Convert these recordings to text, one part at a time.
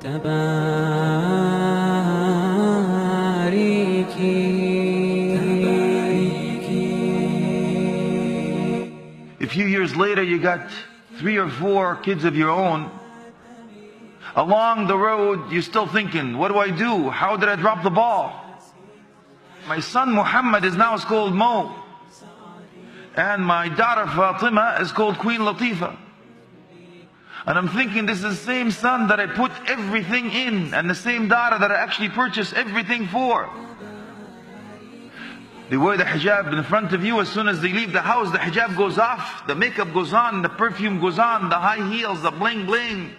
A few years later, you got 3 or 4 kids of your own. Along the road, you're still thinking, what do I do? How did I drop the ball? My son Muhammad is now called Mo. And my daughter Fatima is called Queen Latifah. And I'm thinking, this is the same son that I put everything in, and the same daughter that I actually purchased everything for. They wear the hijab in front of you. As soon as they leave the house, the hijab goes off, the makeup goes on, the perfume goes on, the high heels, the bling bling.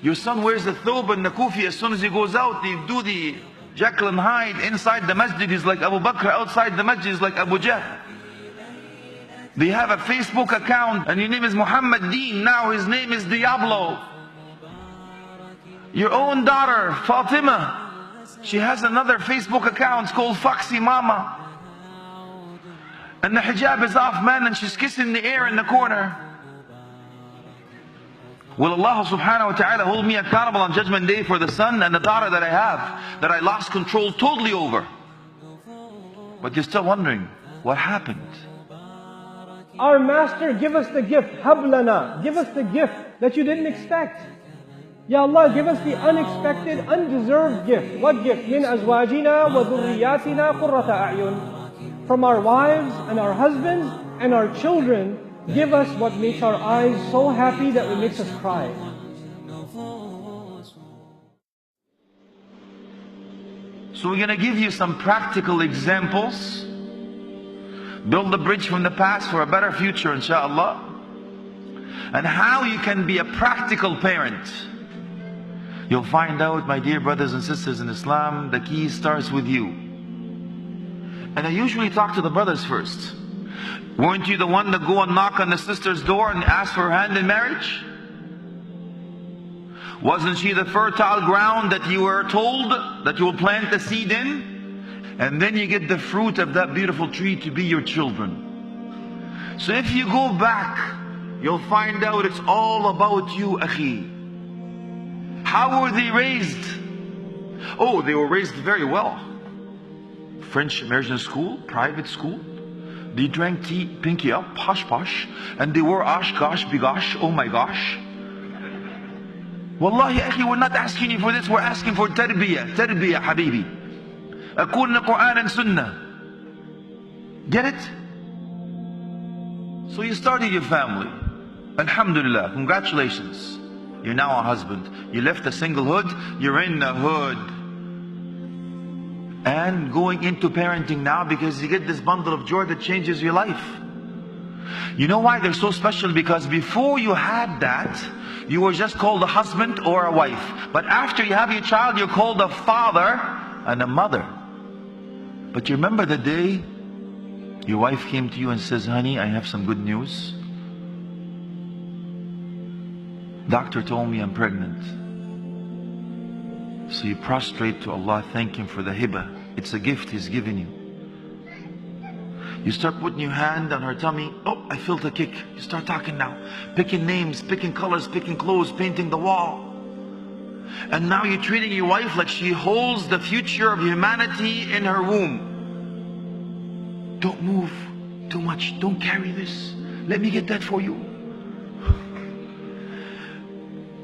Your son wears the thobe and the kufi. As soon as he goes out, they do the Jekyll and Hyde. Inside the masjid, he's like Abu Bakr. Outside the masjid, he's like Abu Jahl. They have a Facebook account, and your name is Muhammad Deen. Now his name is Diablo. Your own daughter, Fatima, she has another Facebook account. It's called Foxy Mama. And the hijab is off, man, and she's kissing the air in the corner. Will Allah subhanahu wa ta'ala hold me accountable on Judgment Day for the son and the daughter that I have, that I lost control totally over? But you're still wondering, what happened? Our Master, give us the gift, hablana, give us the gift that you didn't expect. Ya Allah, give us the unexpected, undeserved gift. What gift? Min azwajina wa dhurriyatina qurrata a'yun. From our wives and our husbands and our children, give us what makes our eyes so happy that it makes us cry. So we're going to give you some practical examples. Build the bridge from the past for a better future, inshallah. And how you can be a practical parent. You'll find out, my dear brothers and sisters in Islam, the key starts with you. And I usually talk to the brothers first. Weren't you the one to go and knock on the sister's door and ask for her hand in marriage? Wasn't she the fertile ground that you were told that you will plant the seed in? And then you get the fruit of that beautiful tree to be your children. So if you go back, you'll find out it's all about you, akhi. How were they raised? Oh, they were raised very well. French immersion school, private school. They drank tea, pinky up, posh posh. And they wore osh gosh bigosh, oh my gosh. Wallahi, akhi, we're not asking you for this. We're asking for tarbiyah, tarbiyah, habibi. According to Quran and Sunnah. Get it? So you started your family. Alhamdulillah, congratulations. You're now a husband. You left the singlehood, you're in the hood. And going into parenting now because you get this bundle of joy that changes your life. You know why they're so special? Because before you had that, you were just called a husband or a wife. But after you have your child, you're called a father and a mother. But you remember the day your wife came to you and says, honey, I have some good news. Doctor told me I'm pregnant. So you prostrate to Allah, thank Him for the hibah. It's a gift He's given you. You start putting your hand on her tummy. Oh, I felt a kick. You start talking now. Picking names, picking colors, picking clothes, painting the wall. And now you're treating your wife like she holds the future of humanity in her womb. Don't move too much. Don't carry this. Let me get that for you.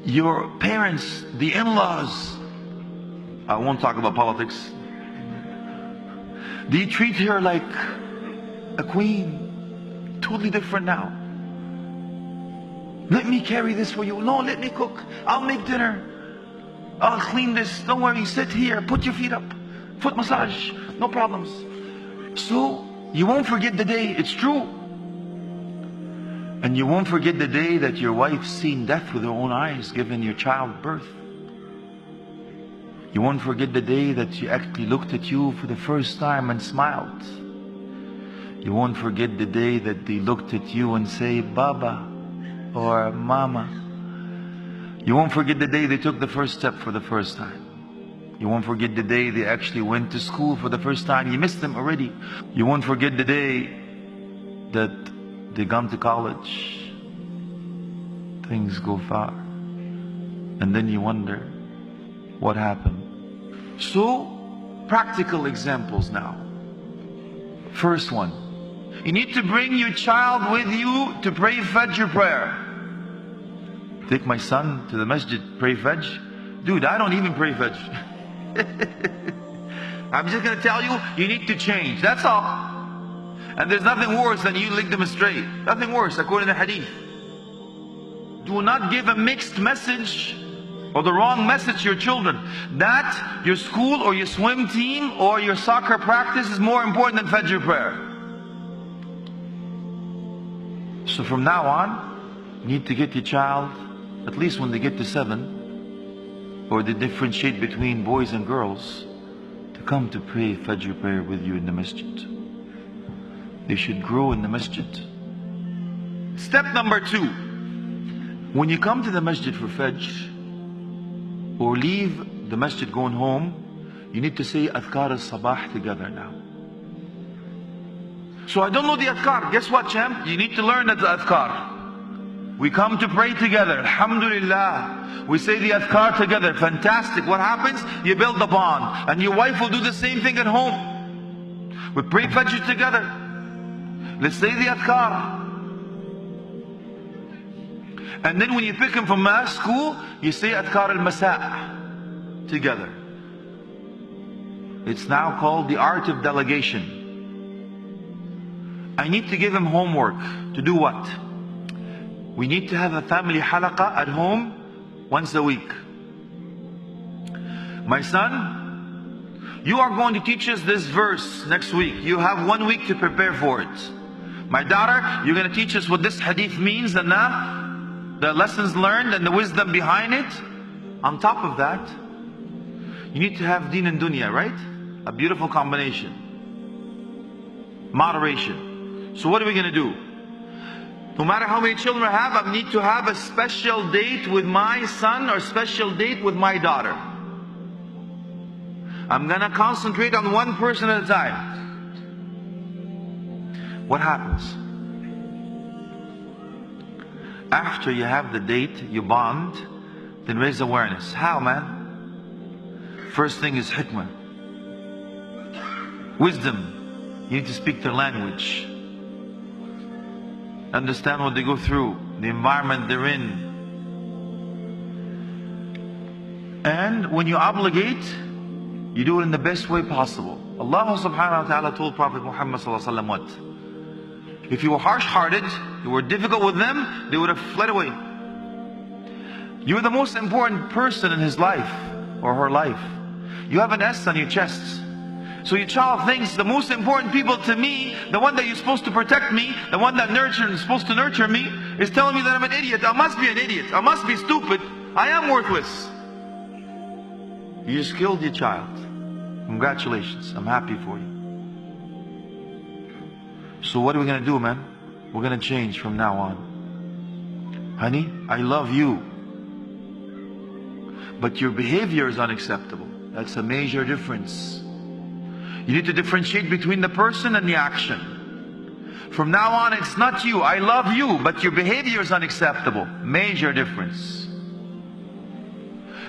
Your parents, the in-laws, I won't talk about politics. They treat her like a queen. Totally different now. Let me carry this for you. No, let me cook. I'll make dinner. I'll clean this. Don't worry. Sit here. Put your feet up. Foot massage. No problems. So, you won't forget the day. It's true. And you won't forget the day that your wife seen death with her own eyes, giving your child birth. You won't forget the day that she actually looked at you for the first time and smiled. You won't forget the day that they looked at you and say, Baba or Mama. You won't forget the day they took the first step for the first time. You won't forget the day they actually went to school for the first time. You missed them already. You won't forget the day that they gone to college. Things go far. And then you wonder, what happened. So, practical examples now. First one, you need to bring your child with you to pray Fajr prayer. Take my son to the masjid, pray Fajr. Dude, I don't even pray Fajr. I'm just going to tell you, you need to change. That's all. And there's nothing worse than you lead them astray. Nothing worse, according to the hadith. Do not give a mixed message or the wrong message to your children. That your school or your swim team or your soccer practice is more important than Fajr prayer. So from now on, you need to get your child, at least when they get to 7, or they differentiate between boys and girls, to come to pray Fajr prayer with you in the masjid. They should grow in the masjid. Step number 2. When you come to the masjid for Fajr, or leave the masjid going home, you need to say Adhkar al-Sabah together now. So I don't know the Adhkar. Guess what, champ? You need to learn the Adhkar. We come to pray together. Alhamdulillah. We say the Adhkar together. Fantastic. What happens? You build the bond. And your wife will do the same thing at home. We pray Fajr together. Let's say the Adhkar. And then when you pick him from school, you say Adhkar al-Masa' together. It's now called the art of delegation. I need to give him homework. To do what? We need to have a family halaqah at home once a week. My son, you are going to teach us this verse next week. You have 1 week to prepare for it. My daughter, you're going to teach us what this hadith means and the lessons learned and the wisdom behind it. On top of that, you need to have deen and dunya, right? A beautiful combination. Moderation. So what are we going to do? No matter how many children I have, I need to have a special date with my son or special date with my daughter. I'm going to concentrate on one person at a time. What happens? After you have the date, you bond, then raise awareness. How, man? First thing is hikmah. Wisdom. You need to speak their language. Understand what they go through, the environment they're in. And when you obligate, you do it in the best way possible. Allah subhanahu wa ta'ala told Prophet Muhammad sallallahu alaihi wasallam what? If you were harsh-hearted, you were difficult with them, they would have fled away. You're the most important person in his life or her life. You have an S on your chest. So your child thinks the most important people to me, the one that you're supposed to protect me, the one that is supposed to nurture me, is telling me that I'm an idiot. I must be an idiot. I must be stupid. I am worthless. You just killed your child. Congratulations. I'm happy for you. So what are we going to do, man? We're going to change from now on. Honey, I love you. But your behavior is unacceptable. That's a major difference. You need to differentiate between the person and the action. From now on, it's not you. I love you, but your behavior is unacceptable. Major difference.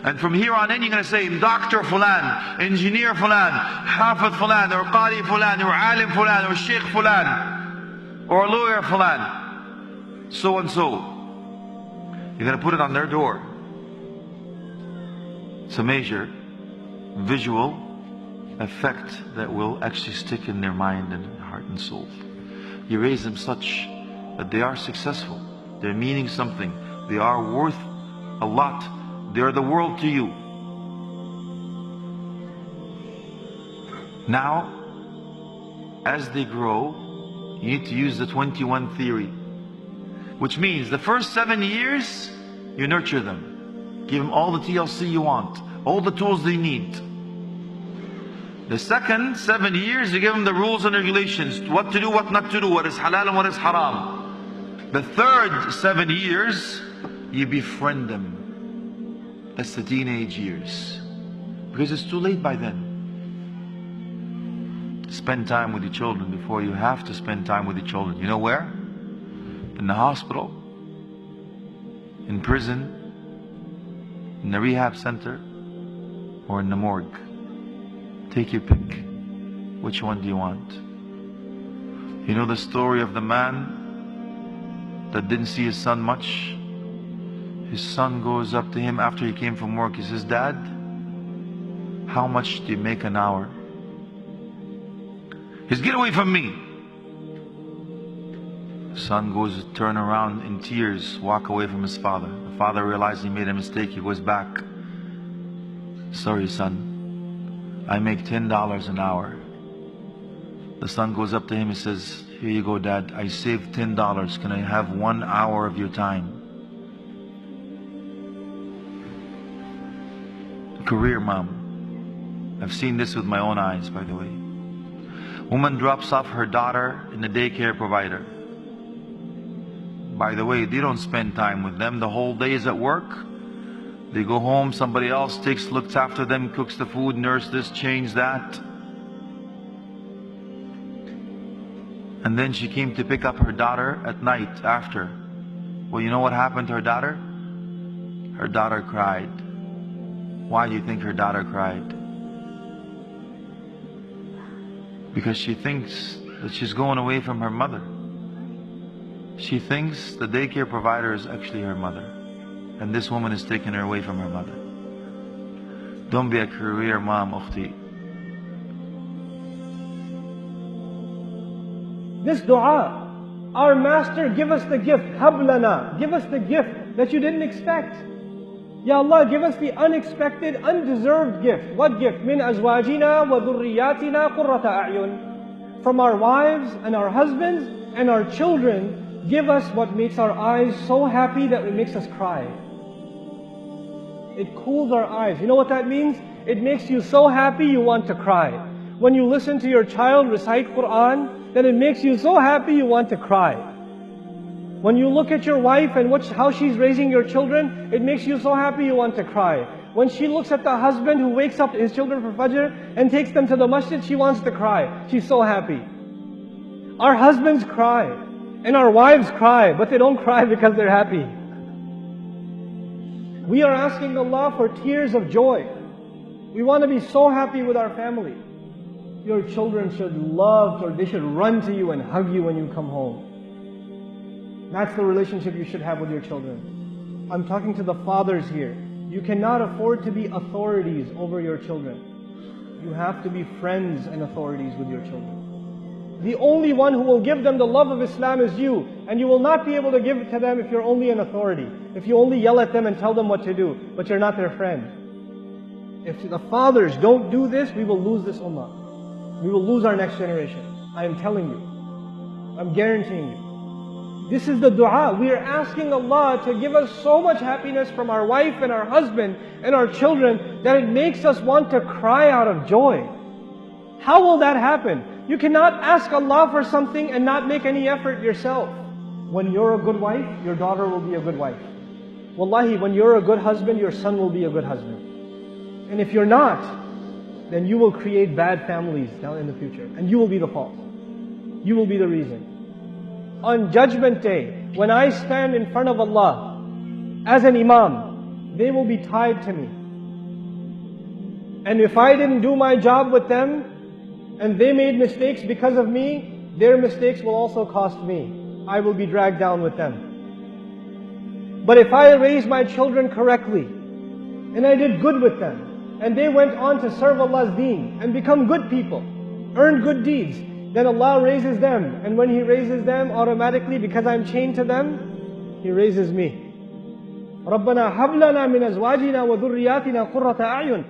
And from here on in, you're going to say, Dr. Fulan, Engineer Fulan, Hafid Fulan, or Qari Fulan, or Alim Fulan, or Sheikh Fulan, or Lawyer Fulan, so and so. You're going to put it on their door. It's a major visual effect that will actually stick in their mind and heart and soul. You raise them such that they are successful. They're meaning something. They are worth a lot. They are the world to you. Now, as they grow, you need to use the 21 theory. Which means the first 7 years, you nurture them. Give them all the TLC you want. All the tools they need. The second 7 years, you give them the rules and regulations. What to do, what not to do. What is halal and what is haram. The third 7 years, you befriend them. That's the teenage years. Because it's too late by then. Spend time with your children before you have to spend time with your children. You know where? In the hospital, in prison, in the rehab center, or in the morgue. Take your pick. Which one do you want? You know the story of the man that didn't see his son much? His son goes up to him after he came from work. He says, "Dad, how much do you make an hour?" He says, "Get away from me." The son goes to turn around in tears, walk away from his father. The father realizes he made a mistake. He goes back. "Sorry, son, I make $10 an hour." The son goes up to him and says, "Here you go, Dad. I saved $10. Can I have 1 hour of your time?" Career mom. I've seen this with my own eyes, by the way. Woman drops off her daughter in the daycare provider. By the way, they don't spend time with them. The whole day is at work. They go home, somebody else looks after them, cooks the food, nurse this, change that. And then she came to pick up her daughter at night after. Well, you know what happened to her daughter? Her daughter cried. Why do you think her daughter cried? Because she thinks that she's going away from her mother. She thinks the daycare provider is actually her mother. And this woman is taking her away from her mother. Don't be a career mom, ukhti. This dua, our Master, give us the gift, hablana, give us the gift that you didn't expect. Ya Allah, give us the unexpected, undeserved gift. What gift? Min azwajina wa dhurriyatina qurrata a'yun. From our wives and our husbands and our children, give us what makes our eyes so happy that it makes us cry. It cools our eyes. You know what that means? It makes you so happy you want to cry. When you listen to your child recite Quran, then it makes you so happy you want to cry. When you look at your wife and how she's raising your children, it makes you so happy you want to cry. When she looks at the husband who wakes up his children for Fajr and takes them to the masjid, she wants to cry. She's so happy. Our husbands cry and our wives cry, but they don't cry because they're happy. We are asking Allah for tears of joy. We want to be so happy with our family. Your children should love, or they should run to you and hug you when you come home. That's the relationship you should have with your children. I'm talking to the fathers here. You cannot afford to be authorities over your children. You have to be friends and authorities with your children. The only one who will give them the love of Islam is you. And you will not be able to give it to them if you're only an authority. If you only yell at them and tell them what to do, but you're not their friend. If the fathers don't do this, we will lose this ummah. We will lose our next generation. I am telling you. I'm guaranteeing you. This is the dua. We are asking Allah to give us so much happiness from our wife and our husband and our children that it makes us want to cry out of joy. How will that happen? You cannot ask Allah for something and not make any effort yourself. When you're a good wife, your daughter will be a good wife. Wallahi, when you're a good husband, your son will be a good husband. And if you're not, then you will create bad families down in the future. And you will be the fault. You will be the reason. On Judgment Day, when I stand in front of Allah as an imam, they will be tied to me. And if I didn't do my job with them, and they made mistakes because of me, their mistakes will also cost me. I will be dragged down with them. But if I raised my children correctly, and I did good with them, and they went on to serve Allah's deen, and become good people, earn good deeds, then Allah raises them. And when He raises them, automatically, because I'm chained to them, He raises me. رَبَّنَا هَبْ لَنَا مِنْ أَزْوَاجِنَا وَذُرِّيَّاتِنَا قُرَّةَ أَعْيُنٍ